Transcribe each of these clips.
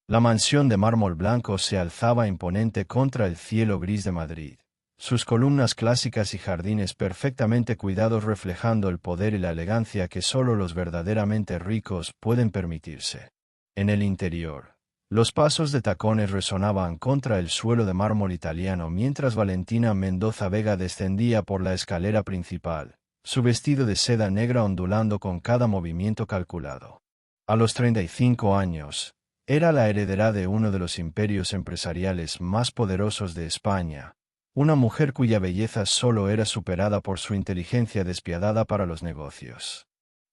La mansión de mármol blanco se alzaba imponente contra el cielo gris de Madrid, sus columnas clásicas y jardines perfectamente cuidados reflejando el poder y la elegancia que solo los verdaderamente ricos pueden permitirse. En el interior, los pasos de tacones resonaban contra el suelo de mármol italiano mientras Valentina Mendoza Vega descendía por la escalera principal, su vestido de seda negra ondulando con cada movimiento calculado. A los 35 años, era la heredera de uno de los imperios empresariales más poderosos de España, una mujer cuya belleza solo era superada por su inteligencia despiadada para los negocios.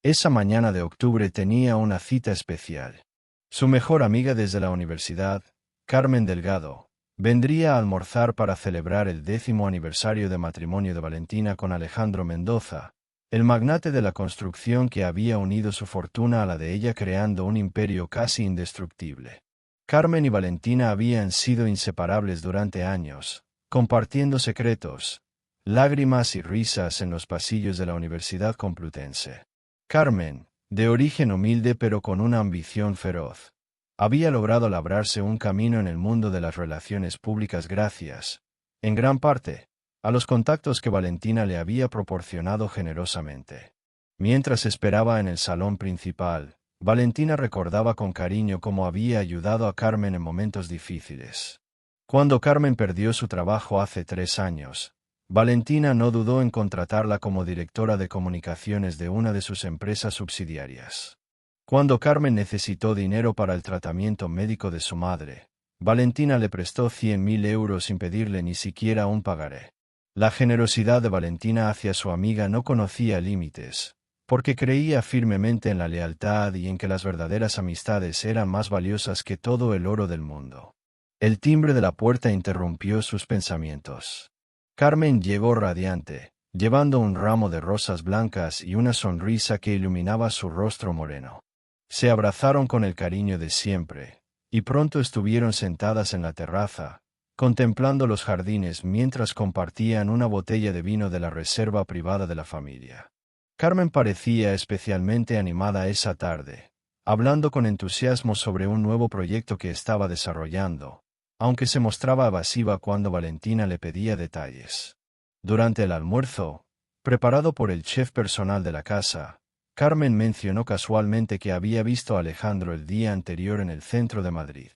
Esa mañana de octubre tenía una cita especial. Su mejor amiga desde la universidad, Carmen Delgado, vendría a almorzar para celebrar el 10º aniversario de matrimonio de Valentina con Alejandro Mendoza, el magnate de la construcción que había unido su fortuna a la de ella creando un imperio casi indestructible. Carmen y Valentina habían sido inseparables durante años, compartiendo secretos, lágrimas y risas en los pasillos de la Universidad Complutense. Carmen, de origen humilde pero con una ambición feroz, había logrado labrarse un camino en el mundo de las relaciones públicas gracias, en gran parte, a los contactos que Valentina le había proporcionado generosamente. Mientras esperaba en el salón principal, Valentina recordaba con cariño cómo había ayudado a Carmen en momentos difíciles. Cuando Carmen perdió su trabajo hace 3 años, Valentina no dudó en contratarla como directora de comunicaciones de una de sus empresas subsidiarias. Cuando Carmen necesitó dinero para el tratamiento médico de su madre, Valentina le prestó 100.000 euros sin pedirle ni siquiera un pagaré. La generosidad de Valentina hacia su amiga no conocía límites, porque creía firmemente en la lealtad y en que las verdaderas amistades eran más valiosas que todo el oro del mundo. El timbre de la puerta interrumpió sus pensamientos. Carmen llegó radiante, llevando un ramo de rosas blancas y una sonrisa que iluminaba su rostro moreno. Se abrazaron con el cariño de siempre, y pronto estuvieron sentadas en la terraza, contemplando los jardines mientras compartían una botella de vino de la reserva privada de la familia. Carmen parecía especialmente animada esa tarde, hablando con entusiasmo sobre un nuevo proyecto que estaba desarrollando, aunque se mostraba evasiva cuando Valentina le pedía detalles. Durante el almuerzo, preparado por el chef personal de la casa, Carmen mencionó casualmente que había visto a Alejandro el día anterior en el centro de Madrid.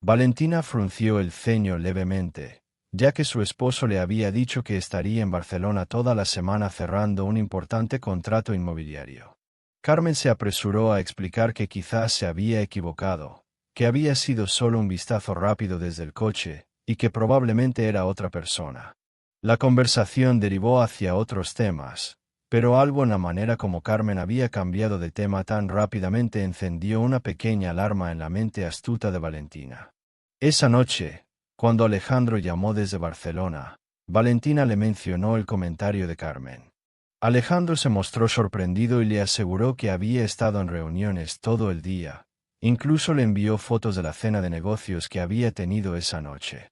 Valentina frunció el ceño levemente, ya que su esposo le había dicho que estaría en Barcelona toda la semana cerrando un importante contrato inmobiliario. Carmen se apresuró a explicar que quizás se había equivocado, que había sido solo un vistazo rápido desde el coche, y que probablemente era otra persona. La conversación derivó hacia otros temas, pero algo en la manera como Carmen había cambiado de tema tan rápidamente encendió una pequeña alarma en la mente astuta de Valentina. Esa noche, cuando Alejandro llamó desde Barcelona, Valentina le mencionó el comentario de Carmen. Alejandro se mostró sorprendido y le aseguró que había estado en reuniones todo el día. Incluso le envió fotos de la cena de negocios que había tenido esa noche.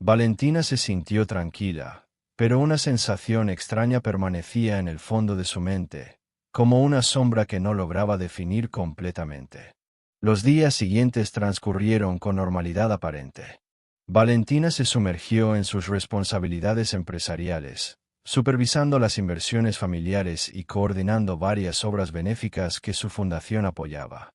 Valentina se sintió tranquila, pero una sensación extraña permanecía en el fondo de su mente, como una sombra que no lograba definir completamente. Los días siguientes transcurrieron con normalidad aparente. Valentina se sumergió en sus responsabilidades empresariales, supervisando las inversiones familiares y coordinando varias obras benéficas que su fundación apoyaba.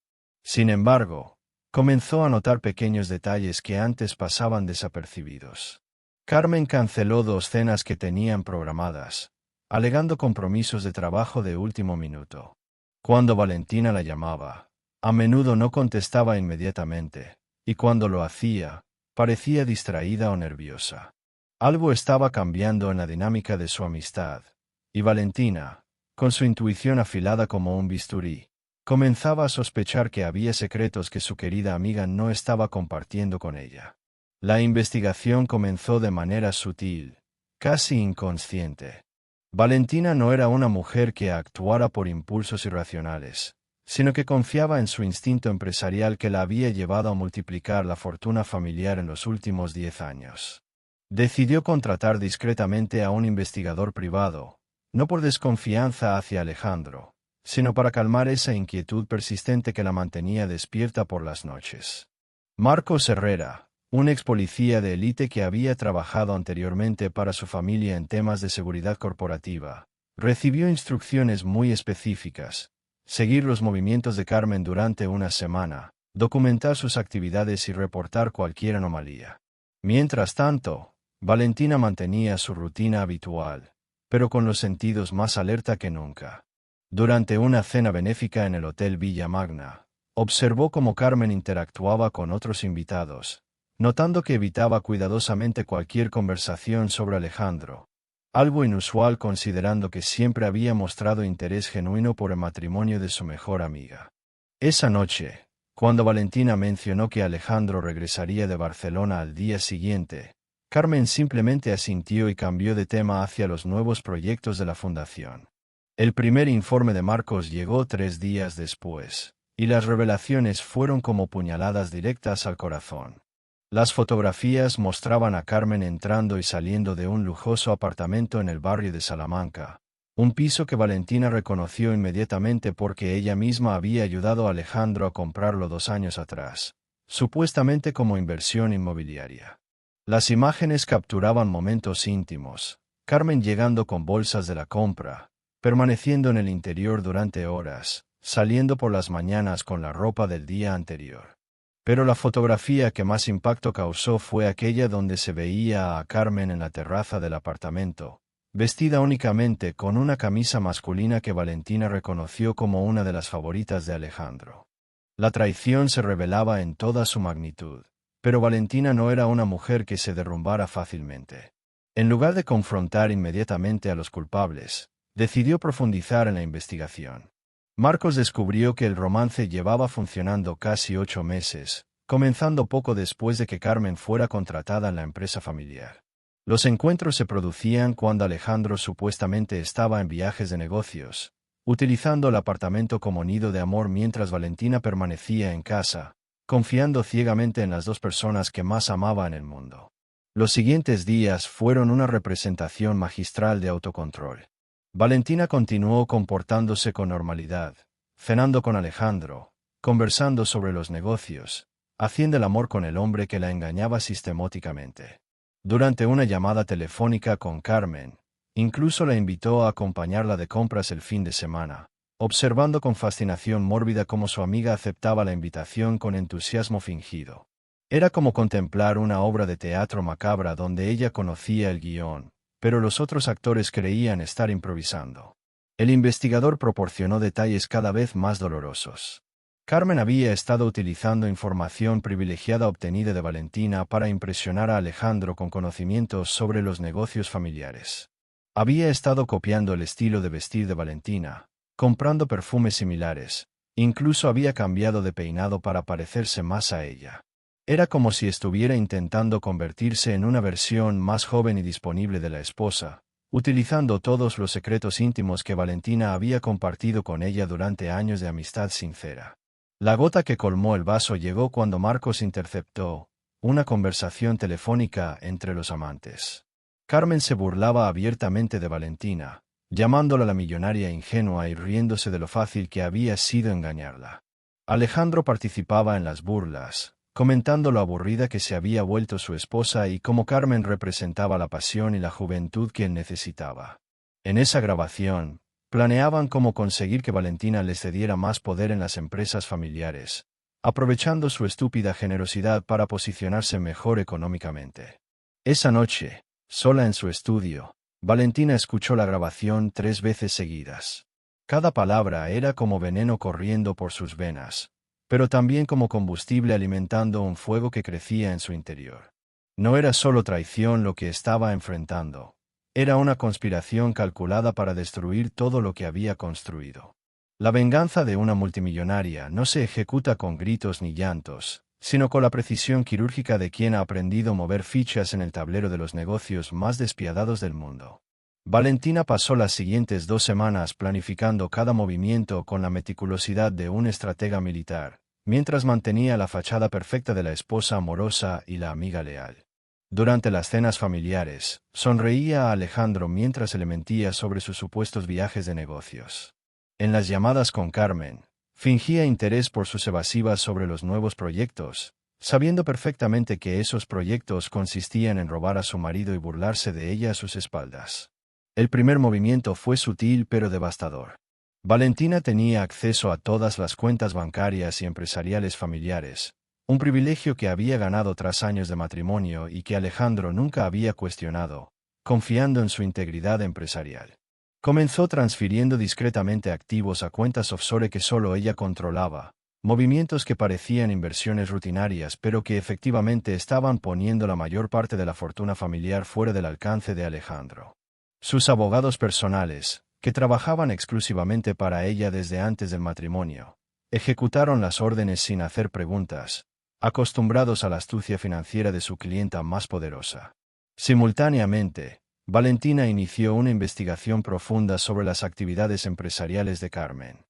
Sin embargo, comenzó a notar pequeños detalles que antes pasaban desapercibidos. Carmen canceló 2 cenas que tenían programadas, alegando compromisos de trabajo de último minuto. Cuando Valentina la llamaba, a menudo no contestaba inmediatamente, y cuando lo hacía, parecía distraída o nerviosa. Algo estaba cambiando en la dinámica de su amistad, y Valentina, con su intuición afilada como un bisturí, comenzaba a sospechar que había secretos que su querida amiga no estaba compartiendo con ella. La investigación comenzó de manera sutil, casi inconsciente. Valentina no era una mujer que actuara por impulsos irracionales, sino que confiaba en su instinto empresarial que la había llevado a multiplicar la fortuna familiar en los últimos 10 años. Decidió contratar discretamente a un investigador privado, no por desconfianza hacia Alejandro, sino para calmar esa inquietud persistente que la mantenía despierta por las noches. Marcos Herrera, un ex policía de élite que había trabajado anteriormente para su familia en temas de seguridad corporativa, recibió instrucciones muy específicas: seguir los movimientos de Carmen durante una semana, documentar sus actividades y reportar cualquier anomalía. Mientras tanto, Valentina mantenía su rutina habitual, pero con los sentidos más alerta que nunca. Durante una cena benéfica en el Hotel Villa Magna, observó cómo Carmen interactuaba con otros invitados, notando que evitaba cuidadosamente cualquier conversación sobre Alejandro, algo inusual considerando que siempre había mostrado interés genuino por el matrimonio de su mejor amiga. Esa noche, cuando Valentina mencionó que Alejandro regresaría de Barcelona al día siguiente, Carmen simplemente asintió y cambió de tema hacia los nuevos proyectos de la fundación. El primer informe de Marcos llegó 3 días después, y las revelaciones fueron como puñaladas directas al corazón. Las fotografías mostraban a Carmen entrando y saliendo de un lujoso apartamento en el barrio de Salamanca, un piso que Valentina reconoció inmediatamente porque ella misma había ayudado a Alejandro a comprarlo 2 años atrás, supuestamente como inversión inmobiliaria. Las imágenes capturaban momentos íntimos: Carmen llegando con bolsas de la compra, permaneciendo en el interior durante horas, saliendo por las mañanas con la ropa del día anterior. Pero la fotografía que más impacto causó fue aquella donde se veía a Carmen en la terraza del apartamento, vestida únicamente con una camisa masculina que Valentina reconoció como una de las favoritas de Alejandro. La traición se revelaba en toda su magnitud, pero Valentina no era una mujer que se derrumbara fácilmente. En lugar de confrontar inmediatamente a los culpables, decidió profundizar en la investigación. Marcos descubrió que el romance llevaba funcionando casi 8 meses, comenzando poco después de que Carmen fuera contratada en la empresa familiar. Los encuentros se producían cuando Alejandro supuestamente estaba en viajes de negocios, utilizando el apartamento como nido de amor mientras Valentina permanecía en casa, confiando ciegamente en las 2 personas que más amaba en el mundo. Los siguientes días fueron una representación magistral de autocontrol. Valentina continuó comportándose con normalidad, cenando con Alejandro, conversando sobre los negocios, haciendo el amor con el hombre que la engañaba sistemáticamente. Durante una llamada telefónica con Carmen, incluso la invitó a acompañarla de compras el fin de semana, observando con fascinación mórbida cómo su amiga aceptaba la invitación con entusiasmo fingido. Era como contemplar una obra de teatro macabra donde ella conocía el guión, pero los otros actores creían estar improvisando. El investigador proporcionó detalles cada vez más dolorosos. Carmen había estado utilizando información privilegiada obtenida de Valentina para impresionar a Alejandro con conocimientos sobre los negocios familiares. Había estado copiando el estilo de vestir de Valentina, comprando perfumes similares, incluso había cambiado de peinado para parecerse más a ella. Era como si estuviera intentando convertirse en una versión más joven y disponible de la esposa, utilizando todos los secretos íntimos que Valentina había compartido con ella durante años de amistad sincera. La gota que colmó el vaso llegó cuando Marcos interceptó una conversación telefónica entre los amantes. Carmen se burlaba abiertamente de Valentina, llamándola la millonaria ingenua y riéndose de lo fácil que había sido engañarla. Alejandro participaba en las burlas, comentando lo aburrida que se había vuelto su esposa y cómo Carmen representaba la pasión y la juventud que él necesitaba. En esa grabación, planeaban cómo conseguir que Valentina les cediera más poder en las empresas familiares, aprovechando su estúpida generosidad para posicionarse mejor económicamente. Esa noche, sola en su estudio, Valentina escuchó la grabación 3 veces seguidas. Cada palabra era como veneno corriendo por sus venas, pero también como combustible alimentando un fuego que crecía en su interior. No era solo traición lo que estaba enfrentando, era una conspiración calculada para destruir todo lo que había construido. La venganza de una multimillonaria no se ejecuta con gritos ni llantos, sino con la precisión quirúrgica de quien ha aprendido a mover fichas en el tablero de los negocios más despiadados del mundo. Valentina pasó las siguientes 2 semanas planificando cada movimiento con la meticulosidad de un estratega militar, mientras mantenía la fachada perfecta de la esposa amorosa y la amiga leal. Durante las cenas familiares, sonreía a Alejandro mientras se le mentía sobre sus supuestos viajes de negocios. En las llamadas con Carmen, fingía interés por sus evasivas sobre los nuevos proyectos, sabiendo perfectamente que esos proyectos consistían en robar a su marido y burlarse de ella a sus espaldas. El primer movimiento fue sutil pero devastador. Valentina tenía acceso a todas las cuentas bancarias y empresariales familiares, un privilegio que había ganado tras años de matrimonio y que Alejandro nunca había cuestionado, confiando en su integridad empresarial. Comenzó transfiriendo discretamente activos a cuentas offshore que solo ella controlaba, movimientos que parecían inversiones rutinarias pero que efectivamente estaban poniendo la mayor parte de la fortuna familiar fuera del alcance de Alejandro. Sus abogados personales, que trabajaban exclusivamente para ella desde antes del matrimonio, ejecutaron las órdenes sin hacer preguntas, acostumbrados a la astucia financiera de su clienta más poderosa. Simultáneamente, Valentina inició una investigación profunda sobre las actividades empresariales de Carmen.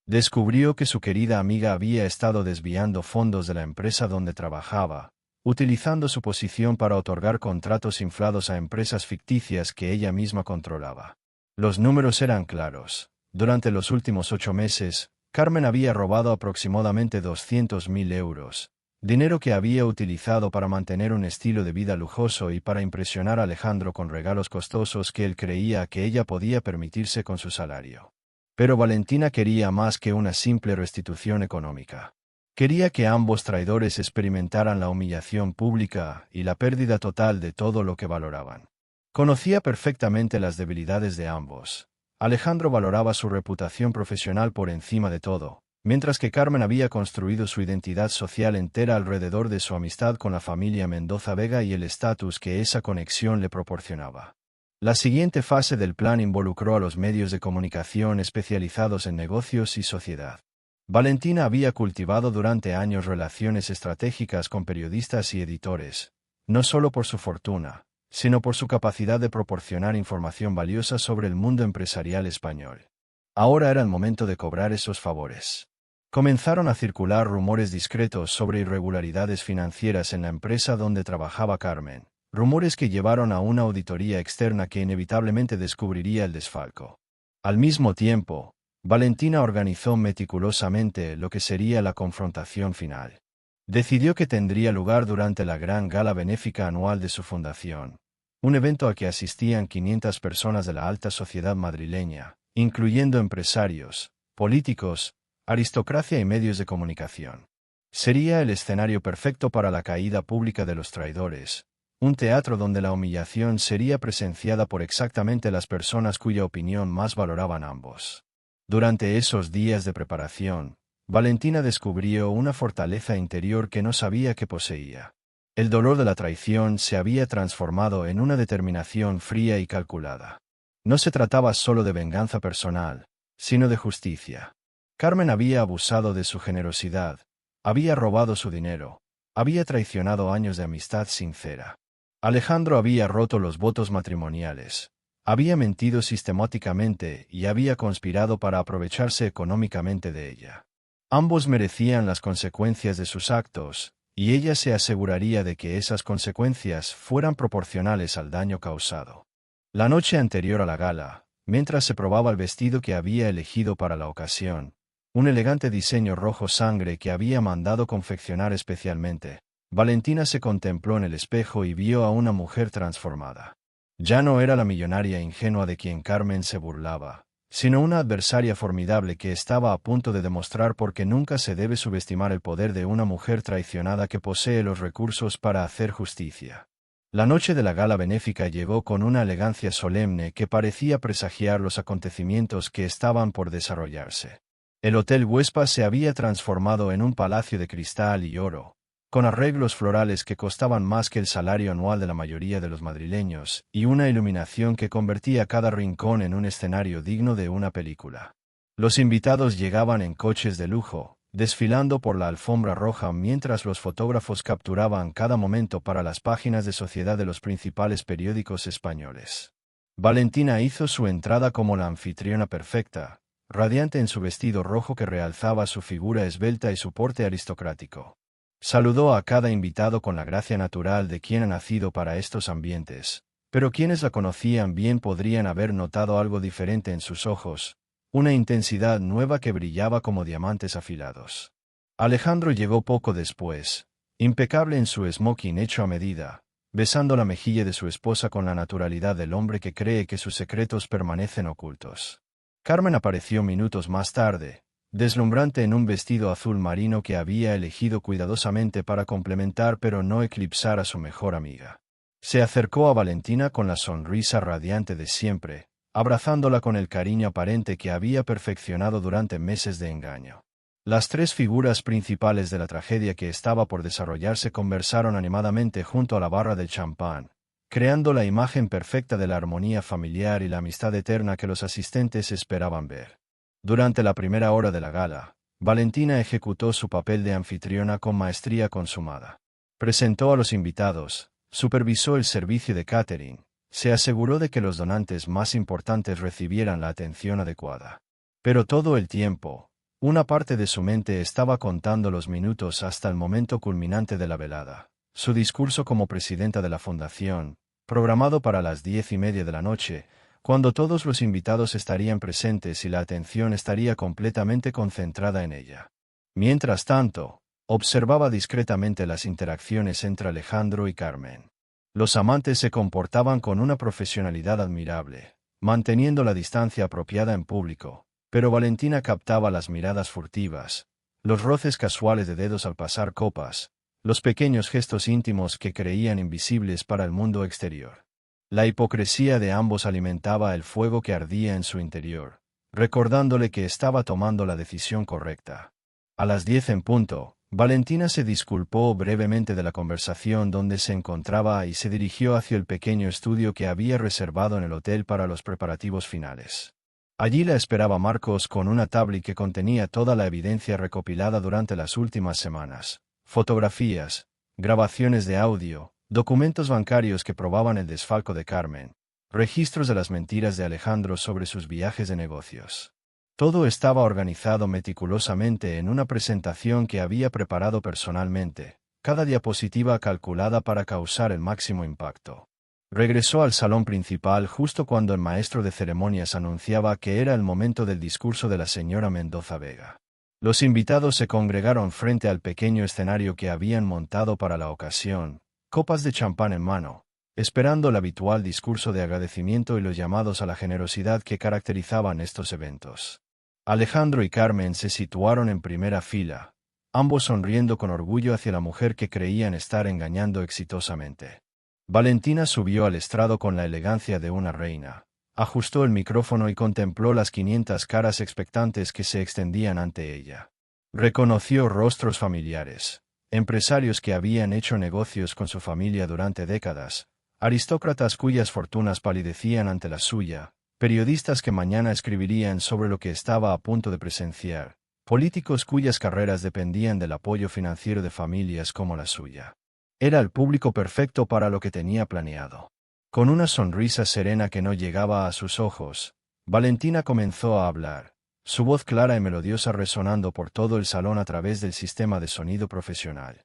Descubrió que su querida amiga había estado desviando fondos de la empresa donde trabajaba, utilizando su posición para otorgar contratos inflados a empresas ficticias que ella misma controlaba. Los números eran claros. Durante los últimos 8 meses, Carmen había robado aproximadamente 200.000 euros, dinero que había utilizado para mantener un estilo de vida lujoso y para impresionar a Alejandro con regalos costosos que él creía que ella podía permitirse con su salario. Pero Valentina quería más que una simple restitución económica. Quería que ambos traidores experimentaran la humillación pública y la pérdida total de todo lo que valoraban. Conocía perfectamente las debilidades de ambos. Alejandro valoraba su reputación profesional por encima de todo, mientras que Carmen había construido su identidad social entera alrededor de su amistad con la familia Mendoza Vega y el estatus que esa conexión le proporcionaba. La siguiente fase del plan involucró a los medios de comunicación especializados en negocios y sociedad. Valentina había cultivado durante años relaciones estratégicas con periodistas y editores, no solo por su fortuna, sino por su capacidad de proporcionar información valiosa sobre el mundo empresarial español. Ahora era el momento de cobrar esos favores. Comenzaron a circular rumores discretos sobre irregularidades financieras en la empresa donde trabajaba Carmen, rumores que llevaron a una auditoría externa que inevitablemente descubriría el desfalco. Al mismo tiempo, Valentina organizó meticulosamente lo que sería la confrontación final. Decidió que tendría lugar durante la gran gala benéfica anual de su fundación, un evento al que asistían 500 personas de la alta sociedad madrileña, incluyendo empresarios, políticos, aristocracia y medios de comunicación. Sería el escenario perfecto para la caída pública de los traidores, un teatro donde la humillación sería presenciada por exactamente las personas cuya opinión más valoraban ambos. Durante esos días de preparación, Valentina descubrió una fortaleza interior que no sabía que poseía. El dolor de la traición se había transformado en una determinación fría y calculada. No se trataba solo de venganza personal, sino de justicia. Carmen había abusado de su generosidad, había robado su dinero, había traicionado años de amistad sincera. Alejandro había roto los votos matrimoniales, había mentido sistemáticamente y había conspirado para aprovecharse económicamente de ella. Ambos merecían las consecuencias de sus actos, y ella se aseguraría de que esas consecuencias fueran proporcionales al daño causado. La noche anterior a la gala, mientras se probaba el vestido que había elegido para la ocasión, un elegante diseño rojo sangre que había mandado confeccionar especialmente, Valentina se contempló en el espejo y vio a una mujer transformada. Ya no era la millonaria ingenua de quien Carmen se burlaba, sino una adversaria formidable que estaba a punto de demostrar por qué nunca se debe subestimar el poder de una mujer traicionada que posee los recursos para hacer justicia. La noche de la gala benéfica llegó con una elegancia solemne que parecía presagiar los acontecimientos que estaban por desarrollarse. El Hotel Huespa se había transformado en un palacio de cristal y oro, con arreglos florales que costaban más que el salario anual de la mayoría de los madrileños, y una iluminación que convertía cada rincón en un escenario digno de una película. Los invitados llegaban en coches de lujo, desfilando por la alfombra roja mientras los fotógrafos capturaban cada momento para las páginas de sociedad de los principales periódicos españoles. Valentina hizo su entrada como la anfitriona perfecta, radiante en su vestido rojo que realzaba su figura esbelta y su porte aristocrático. Saludó a cada invitado con la gracia natural de quien ha nacido para estos ambientes, pero quienes la conocían bien podrían haber notado algo diferente en sus ojos, una intensidad nueva que brillaba como diamantes afilados. Alejandro llegó poco después, impecable en su smoking hecho a medida, besando la mejilla de su esposa con la naturalidad del hombre que cree que sus secretos permanecen ocultos. Carmen apareció minutos más tarde, deslumbrante en un vestido azul marino que había elegido cuidadosamente para complementar pero no eclipsar a su mejor amiga. Se acercó a Valentina con la sonrisa radiante de siempre, abrazándola con el cariño aparente que había perfeccionado durante meses de engaño. Las tres figuras principales de la tragedia que estaba por desarrollarse conversaron animadamente junto a la barra del champán, creando la imagen perfecta de la armonía familiar y la amistad eterna que los asistentes esperaban ver. Durante la primera hora de la gala, Valentina ejecutó su papel de anfitriona con maestría consumada. Presentó a los invitados, supervisó el servicio de catering, se aseguró de que los donantes más importantes recibieran la atención adecuada. Pero todo el tiempo, una parte de su mente estaba contando los minutos hasta el momento culminante de la velada. Su discurso como presidenta de la fundación, programado para las 10:30 de la noche, cuando todos los invitados estarían presentes y la atención estaría completamente concentrada en ella. Mientras tanto, observaba discretamente las interacciones entre Alejandro y Carmen. Los amantes se comportaban con una profesionalidad admirable, manteniendo la distancia apropiada en público, pero Valentina captaba las miradas furtivas, los roces casuales de dedos al pasar copas, los pequeños gestos íntimos que creían invisibles para el mundo exterior. La hipocresía de ambos alimentaba el fuego que ardía en su interior, recordándole que estaba tomando la decisión correcta. A las 10 en punto, Valentina se disculpó brevemente de la conversación donde se encontraba y se dirigió hacia el pequeño estudio que había reservado en el hotel para los preparativos finales. Allí la esperaba Marcos con una tablet que contenía toda la evidencia recopilada durante las últimas semanas: fotografías, grabaciones de audio, documentos bancarios que probaban el desfalco de Carmen, registros de las mentiras de Alejandro sobre sus viajes de negocios. Todo estaba organizado meticulosamente en una presentación que había preparado personalmente, cada diapositiva calculada para causar el máximo impacto. Regresó al salón principal justo cuando el maestro de ceremonias anunciaba que era el momento del discurso de la señora Mendoza Vega. Los invitados se congregaron frente al pequeño escenario que habían montado para la ocasión, copas de champán en mano, esperando el habitual discurso de agradecimiento y los llamados a la generosidad que caracterizaban estos eventos. Alejandro y Carmen se situaron en primera fila, ambos sonriendo con orgullo hacia la mujer que creían estar engañando exitosamente. Valentina subió al estrado con la elegancia de una reina, ajustó el micrófono y contempló las 500 caras expectantes que se extendían ante ella. Reconoció rostros familiares, empresarios que habían hecho negocios con su familia durante décadas, aristócratas cuyas fortunas palidecían ante la suya, periodistas que mañana escribirían sobre lo que estaba a punto de presenciar, políticos cuyas carreras dependían del apoyo financiero de familias como la suya. Era el público perfecto para lo que tenía planeado. Con una sonrisa serena que no llegaba a sus ojos, Valentina comenzó a hablar, su voz clara y melodiosa resonando por todo el salón a través del sistema de sonido profesional.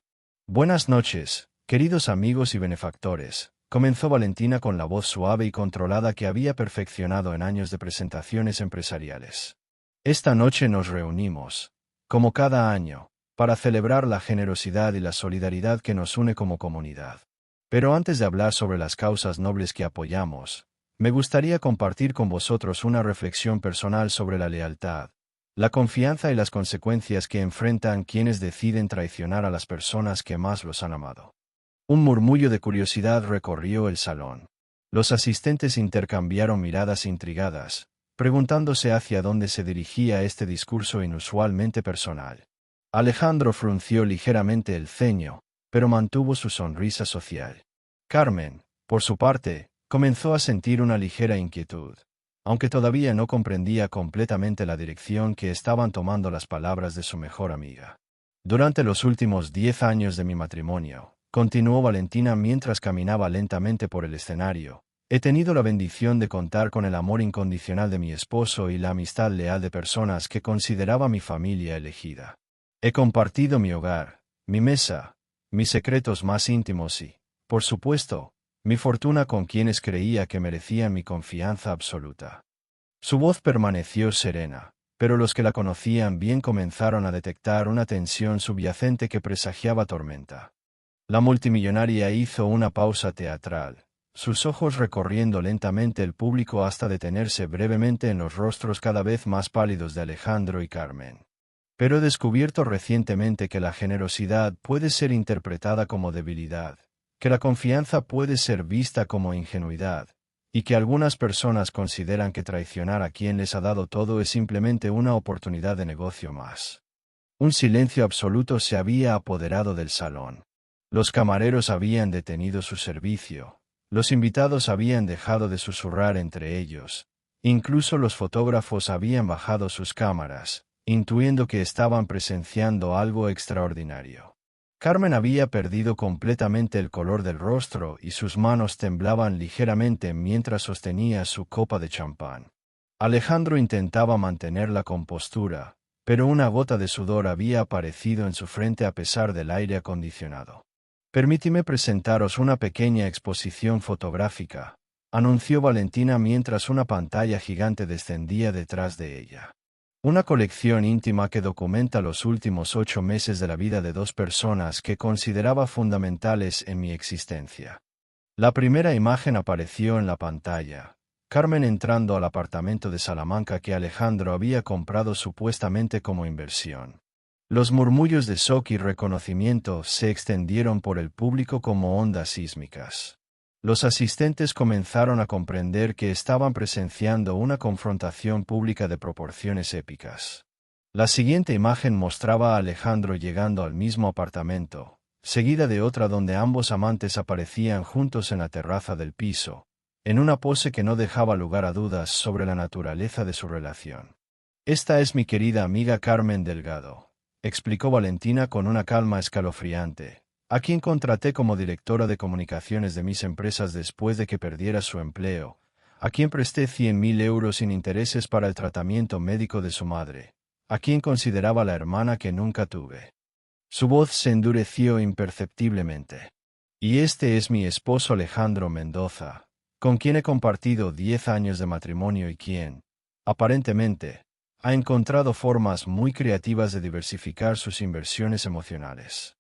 Buenas noches, queridos amigos y benefactores, comenzó Valentina con la voz suave y controlada que había perfeccionado en años de presentaciones empresariales. Esta noche nos reunimos, como cada año, para celebrar la generosidad y la solidaridad que nos une como comunidad. Pero antes de hablar sobre las causas nobles que apoyamos, me gustaría compartir con vosotros una reflexión personal sobre la lealtad, la confianza y las consecuencias que enfrentan quienes deciden traicionar a las personas que más los han amado. Un murmullo de curiosidad recorrió el salón. Los asistentes intercambiaron miradas intrigadas, preguntándose hacia dónde se dirigía este discurso inusualmente personal. Alejandro frunció ligeramente el ceño, pero mantuvo su sonrisa social. Carmen, por su parte, comenzó a sentir una ligera inquietud, aunque todavía no comprendía completamente la dirección que estaban tomando las palabras de su mejor amiga. Durante los últimos 10 años de mi matrimonio, continuó Valentina mientras caminaba lentamente por el escenario, he tenido la bendición de contar con el amor incondicional de mi esposo y la amistad leal de personas que consideraba mi familia elegida. He compartido mi hogar, mi mesa, mis secretos más íntimos y, por supuesto, mi fortuna con quienes creía que merecían mi confianza absoluta. Su voz permaneció serena, pero los que la conocían bien comenzaron a detectar una tensión subyacente que presagiaba tormenta. La multimillonaria hizo una pausa teatral, sus ojos recorriendo lentamente el público hasta detenerse brevemente en los rostros cada vez más pálidos de Alejandro y Carmen. Pero he descubierto recientemente que la generosidad puede ser interpretada como debilidad, que la confianza puede ser vista como ingenuidad, y que algunas personas consideran que traicionar a quien les ha dado todo es simplemente una oportunidad de negocio más. Un silencio absoluto se había apoderado del salón. Los camareros habían detenido su servicio. Los invitados habían dejado de susurrar entre ellos. Incluso los fotógrafos habían bajado sus cámaras, intuyendo que estaban presenciando algo extraordinario. Carmen había perdido completamente el color del rostro y sus manos temblaban ligeramente mientras sostenía su copa de champán. Alejandro intentaba mantener la compostura, pero una gota de sudor había aparecido en su frente a pesar del aire acondicionado. «Permíteme presentaros una pequeña exposición fotográfica», anunció Valentina mientras una pantalla gigante descendía detrás de ella. Una colección íntima que documenta los últimos 8 meses de la vida de 2 personas que consideraba fundamentales en mi existencia. La primera imagen apareció en la pantalla. Carmen entrando al apartamento de Salamanca que Alejandro había comprado supuestamente como inversión. Los murmullos de shock y reconocimiento se extendieron por el público como ondas sísmicas. Los asistentes comenzaron a comprender que estaban presenciando una confrontación pública de proporciones épicas. La siguiente imagen mostraba a Alejandro llegando al mismo apartamento, seguida de otra donde ambos amantes aparecían juntos en la terraza del piso, en una pose que no dejaba lugar a dudas sobre la naturaleza de su relación. «Esta es mi querida amiga Carmen Delgado», explicó Valentina con una calma escalofriante, a quien contraté como directora de comunicaciones de mis empresas después de que perdiera su empleo, a quien presté 100.000 euros sin intereses para el tratamiento médico de su madre, a quien consideraba la hermana que nunca tuve. Su voz se endureció imperceptiblemente. «Y este es mi esposo Alejandro Mendoza, con quien he compartido 10 años de matrimonio y quien, aparentemente, ha encontrado formas muy creativas de diversificar sus inversiones emocionales».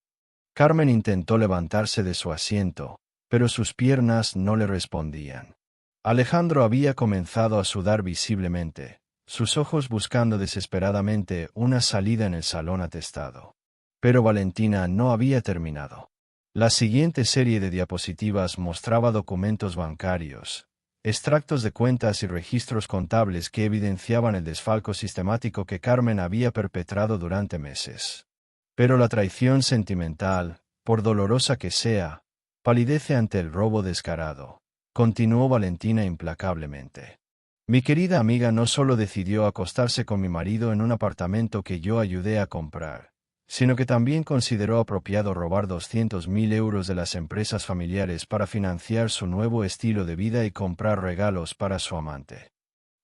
Carmen intentó levantarse de su asiento, pero sus piernas no le respondían. Alejandro había comenzado a sudar visiblemente, sus ojos buscando desesperadamente una salida en el salón atestado. Pero Valentina no había terminado. La siguiente serie de diapositivas mostraba documentos bancarios, extractos de cuentas y registros contables que evidenciaban el desfalco sistemático que Carmen había perpetrado durante meses. Pero la traición sentimental, por dolorosa que sea, palidece ante el robo descarado, continuó Valentina implacablemente. Mi querida amiga no solo decidió acostarse con mi marido en un apartamento que yo ayudé a comprar, sino que también consideró apropiado robar 200.000 euros de las empresas familiares para financiar su nuevo estilo de vida y comprar regalos para su amante.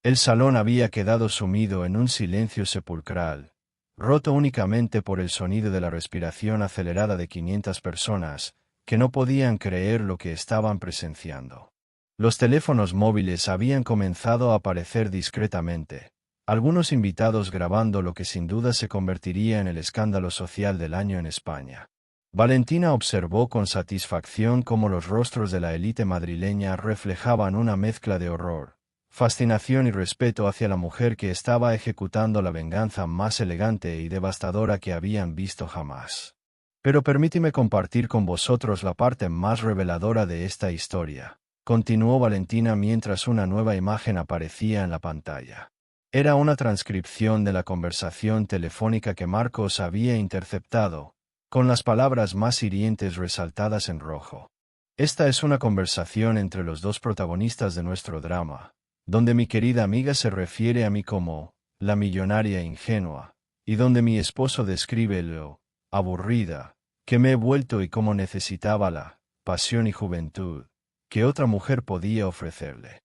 El salón había quedado sumido en un silencio sepulcral, roto únicamente por el sonido de la respiración acelerada de 500 personas, que no podían creer lo que estaban presenciando. Los teléfonos móviles habían comenzado a aparecer discretamente, algunos invitados grabando lo que sin duda se convertiría en el escándalo social del año en España. Valentina observó con satisfacción cómo los rostros de la élite madrileña reflejaban una mezcla de horror, fascinación y respeto hacia la mujer que estaba ejecutando la venganza más elegante y devastadora que habían visto jamás. Pero permíteme compartir con vosotros la parte más reveladora de esta historia, continuó Valentina mientras una nueva imagen aparecía en la pantalla. Era una transcripción de la conversación telefónica que Marcos había interceptado, con las palabras más hirientes resaltadas en rojo. Esta es una conversación entre los 2 protagonistas de nuestro drama, donde mi querida amiga se refiere a mí como la millonaria ingenua, y donde mi esposo describe lo aburrida que me he vuelto y cómo necesitaba la pasión y juventud que otra mujer podía ofrecerle.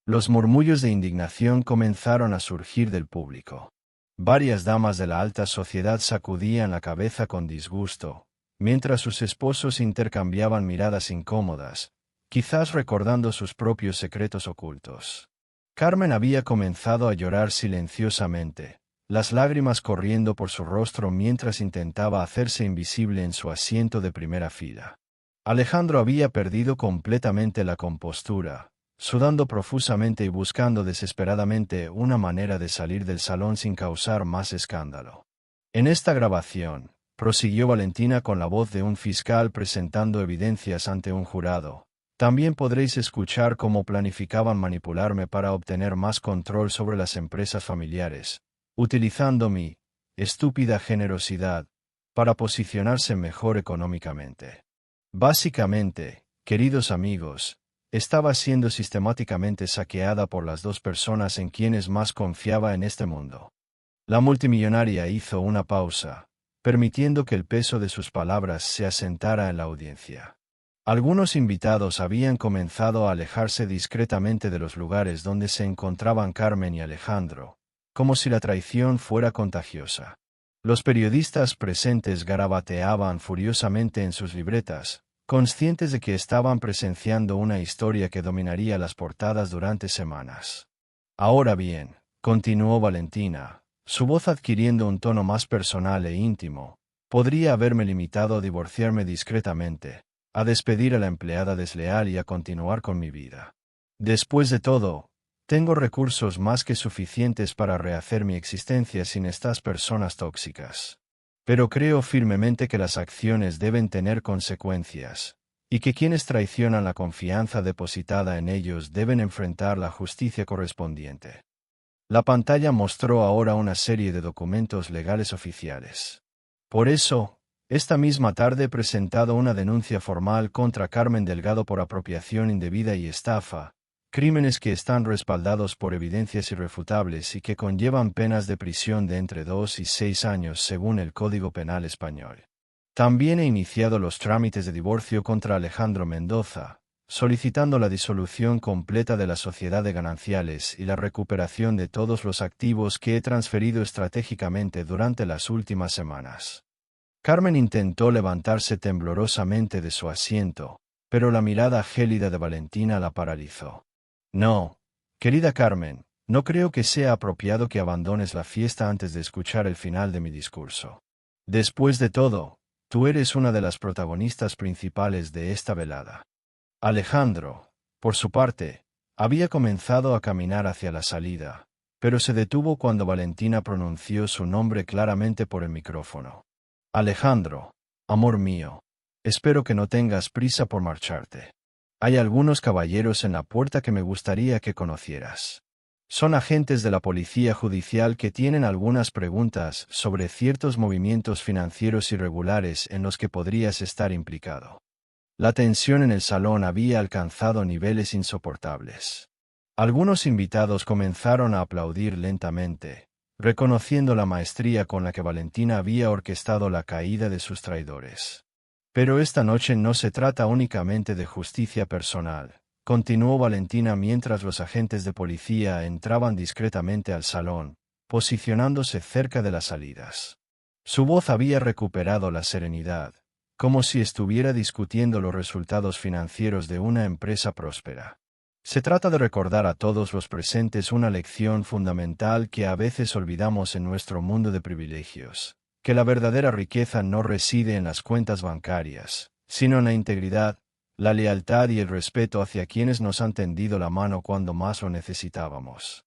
Los murmullos de indignación comenzaron a surgir del público. Varias damas de la alta sociedad sacudían la cabeza con disgusto, mientras sus esposos intercambiaban miradas incómodas, quizás recordando sus propios secretos ocultos. Carmen había comenzado a llorar silenciosamente, las lágrimas corriendo por su rostro mientras intentaba hacerse invisible en su asiento de primera fila. Alejandro había perdido completamente la compostura, sudando profusamente y buscando desesperadamente una manera de salir del salón sin causar más escándalo. En esta grabación, prosiguió Valentina con la voz de un fiscal presentando evidencias ante un jurado, también podréis escuchar cómo planificaban manipularme para obtener más control sobre las empresas familiares, utilizando mi estúpida generosidad para posicionarse mejor económicamente. Básicamente, queridos amigos, estaba siendo sistemáticamente saqueada por las dos personas en quienes más confiaba en este mundo. La multimillonaria hizo una pausa, permitiendo que el peso de sus palabras se asentara en la audiencia. Algunos invitados habían comenzado a alejarse discretamente de los lugares donde se encontraban Carmen y Alejandro, como si la traición fuera contagiosa. Los periodistas presentes garabateaban furiosamente en sus libretas, conscientes de que estaban presenciando una historia que dominaría las portadas durante semanas. Ahora bien, continuó Valentina, su voz adquiriendo un tono más personal e íntimo, podría haberme limitado a divorciarme discretamente, a despedir a la empleada desleal y a continuar con mi vida. Después de todo, tengo recursos más que suficientes para rehacer mi existencia sin estas personas tóxicas. Pero creo firmemente que las acciones deben tener consecuencias, y que quienes traicionan la confianza depositada en ellos deben enfrentar la justicia correspondiente. La pantalla mostró ahora una serie de documentos legales oficiales. Por eso, esta misma tarde he presentado una denuncia formal contra Carmen Delgado por apropiación indebida y estafa, crímenes que están respaldados por evidencias irrefutables y que conllevan penas de prisión de entre 2 y 6 años según el Código Penal español. También he iniciado los trámites de divorcio contra Alejandro Mendoza, solicitando la disolución completa de la sociedad de gananciales y la recuperación de todos los activos que he transferido estratégicamente durante las últimas semanas. Carmen intentó levantarse temblorosamente de su asiento, pero la mirada gélida de Valentina la paralizó. No, querida Carmen, no creo que sea apropiado que abandones la fiesta antes de escuchar el final de mi discurso. Después de todo, tú eres una de las protagonistas principales de esta velada. Alejandro, por su parte, había comenzado a caminar hacia la salida, pero se detuvo cuando Valentina pronunció su nombre claramente por el micrófono. Alejandro, amor mío, espero que no tengas prisa por marcharte. Hay algunos caballeros en la puerta que me gustaría que conocieras. Son agentes de la policía judicial que tienen algunas preguntas sobre ciertos movimientos financieros irregulares en los que podrías estar implicado. La tensión en el salón había alcanzado niveles insoportables. Algunos invitados comenzaron a aplaudir lentamente, reconociendo la maestría con la que Valentina había orquestado la caída de sus traidores. Pero esta noche no se trata únicamente de justicia personal, continuó Valentina mientras los agentes de policía entraban discretamente al salón, posicionándose cerca de las salidas. Su voz había recuperado la serenidad, como si estuviera discutiendo los resultados financieros de una empresa próspera. Se trata de recordar a todos los presentes una lección fundamental que a veces olvidamos en nuestro mundo de privilegios, que la verdadera riqueza no reside en las cuentas bancarias, sino en la integridad, la lealtad y el respeto hacia quienes nos han tendido la mano cuando más lo necesitábamos.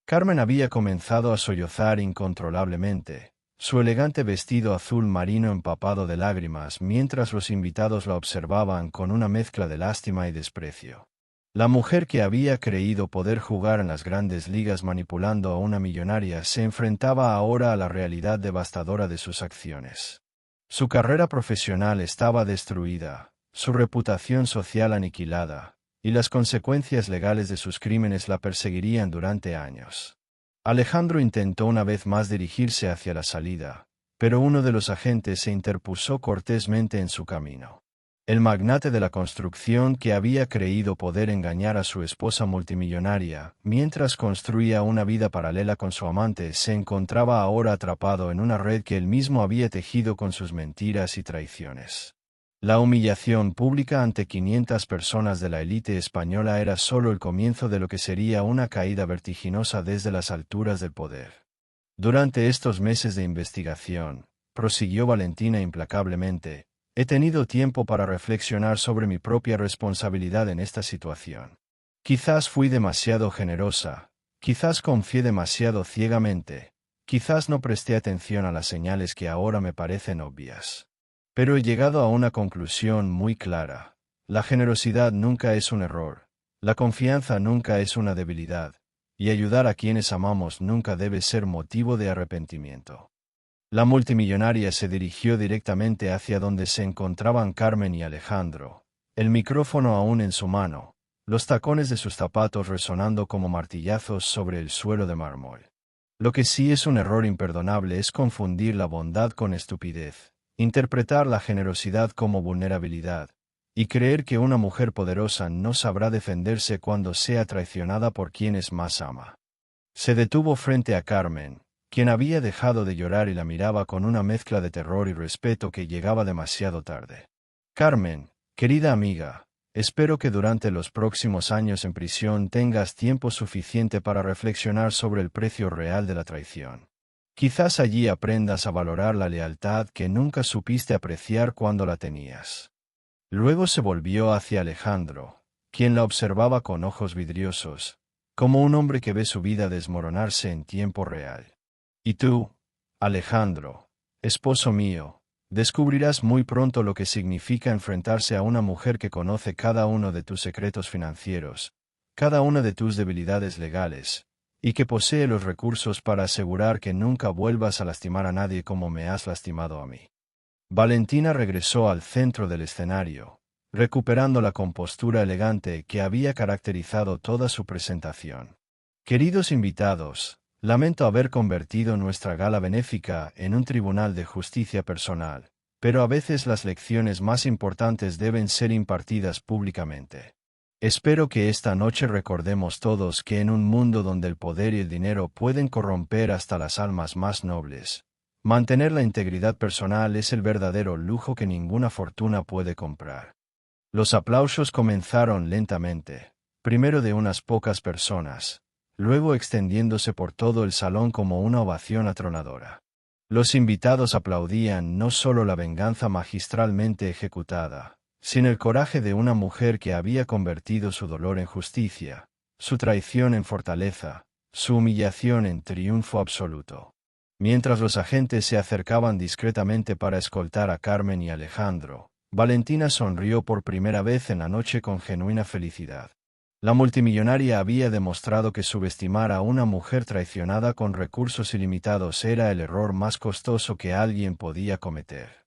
Carmen había comenzado a sollozar incontrolablemente, su elegante vestido azul marino empapado de lágrimas mientras los invitados la observaban con una mezcla de lástima y desprecio. La mujer que había creído poder jugar en las grandes ligas manipulando a una millonaria se enfrentaba ahora a la realidad devastadora de sus acciones. Su carrera profesional estaba destruida, su reputación social aniquilada, y las consecuencias legales de sus crímenes la perseguirían durante años. Alejandro intentó una vez más dirigirse hacia la salida, pero uno de los agentes se interpuso cortésmente en su camino. El magnate de la construcción que había creído poder engañar a su esposa multimillonaria, mientras construía una vida paralela con su amante, se encontraba ahora atrapado en una red que él mismo había tejido con sus mentiras y traiciones. La humillación pública ante 500 personas de la élite española era solo el comienzo de lo que sería una caída vertiginosa desde las alturas del poder. Durante estos meses de investigación, prosiguió Valentina implacablemente, he tenido tiempo para reflexionar sobre mi propia responsabilidad en esta situación. Quizás fui demasiado generosa, quizás confié demasiado ciegamente, quizás no presté atención a las señales que ahora me parecen obvias. Pero he llegado a una conclusión muy clara. La generosidad nunca es un error, la confianza nunca es una debilidad, y ayudar a quienes amamos nunca debe ser motivo de arrepentimiento. La multimillonaria se dirigió directamente hacia donde se encontraban Carmen y Alejandro, el micrófono aún en su mano, los tacones de sus zapatos resonando como martillazos sobre el suelo de mármol. Lo que sí es un error imperdonable es confundir la bondad con estupidez, interpretar la generosidad como vulnerabilidad, y creer que una mujer poderosa no sabrá defenderse cuando sea traicionada por quienes más ama. Se detuvo frente a Carmen, quien había dejado de llorar y la miraba con una mezcla de terror y respeto que llegaba demasiado tarde. Carmen, querida amiga, espero que durante los próximos años en prisión tengas tiempo suficiente para reflexionar sobre el precio real de la traición. Quizás allí aprendas a valorar la lealtad que nunca supiste apreciar cuando la tenías. Luego se volvió hacia Alejandro, quien la observaba con ojos vidriosos, como un hombre que ve su vida desmoronarse en tiempo real. Y tú, Alejandro, esposo mío, descubrirás muy pronto lo que significa enfrentarse a una mujer que conoce cada uno de tus secretos financieros, cada una de tus debilidades legales, y que posee los recursos para asegurar que nunca vuelvas a lastimar a nadie como me has lastimado a mí. Valentina regresó al centro del escenario, recuperando la compostura elegante que había caracterizado toda su presentación. Queridos invitados, lamento haber convertido nuestra gala benéfica en un tribunal de justicia personal, pero a veces las lecciones más importantes deben ser impartidas públicamente. Espero que esta noche recordemos todos que en un mundo donde el poder y el dinero pueden corromper hasta las almas más nobles, mantener la integridad personal es el verdadero lujo que ninguna fortuna puede comprar. Los aplausos comenzaron lentamente, primero de unas pocas personas, luego extendiéndose por todo el salón como una ovación atronadora. Los invitados aplaudían no solo la venganza magistralmente ejecutada, sino el coraje de una mujer que había convertido su dolor en justicia, su traición en fortaleza, su humillación en triunfo absoluto. Mientras los agentes se acercaban discretamente para escoltar a Carmen y Alejandro, Valentina sonrió por primera vez en la noche con genuina felicidad. La multimillonaria había demostrado que subestimar a una mujer traicionada con recursos ilimitados era el error más costoso que alguien podía cometer.